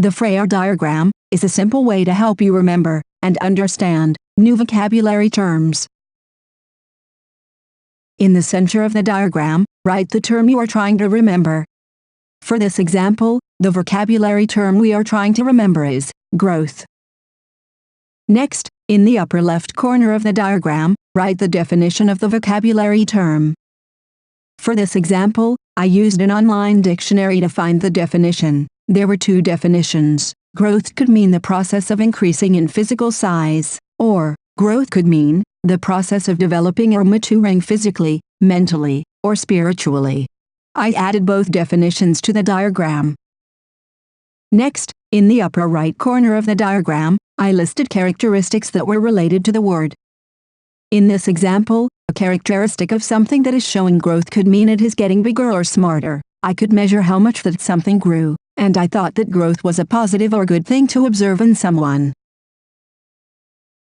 The Frayer Diagram is a simple way to help you remember and understand new vocabulary terms. In the center of the diagram, write the term you are trying to remember. For this example, the vocabulary term we are trying to remember is growth. Next, in the upper left corner of the diagram, write the definition of the vocabulary term. For this example, I used an online dictionary to find the definition. There were two definitions. Growth could mean the process of increasing in physical size, or growth could mean the process of developing or maturing physically, mentally, or spiritually. I added both definitions to the diagram. Next, in the upper right corner of the diagram, I listed characteristics that were related to the word. In this example, a characteristic of something that is showing growth could mean it is getting bigger or smarter. I could measure how much that something grew, and I thought that growth was a positive or good thing to observe in someone.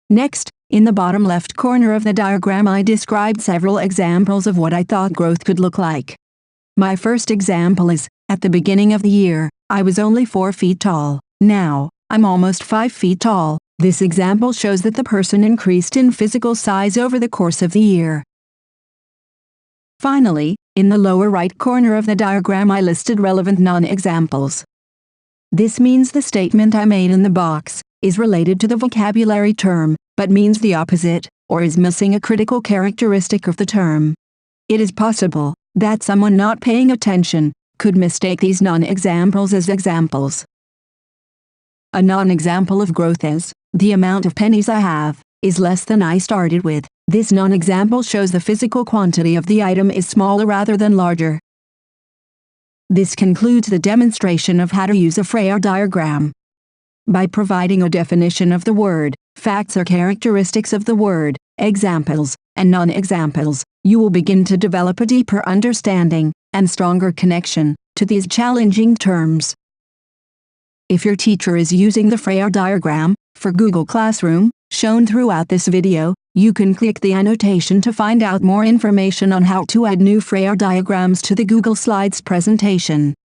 Next, in the bottom left corner of the diagram I described several examples of what I thought growth could look like. My first example is, at the beginning of the year, I was only 4 feet tall. Now, I'm almost 5 feet tall. This example shows that the person increased in physical size over the course of the year. Finally, in the lower right corner of the diagram I listed relevant non-examples. This means the statement I made in the box is related to the vocabulary term, but means the opposite, or is missing a critical characteristic of the term. It is possible that someone not paying attention could mistake these non-examples as examples. A non-example of growth is, the amount of pennies I have is less than I started with. This non-example shows the physical quantity of the item is smaller rather than larger. This concludes the demonstration of how to use a Frayer diagram. By providing a definition of the word, facts or characteristics of the word, examples, and non-examples, you will begin to develop a deeper understanding and stronger connection to these challenging terms. If your teacher is using the Frayer diagram for Google Classroom, shown throughout this video, you can click the annotation to find out more information on how to add new Frayer diagrams to the Google Slides presentation.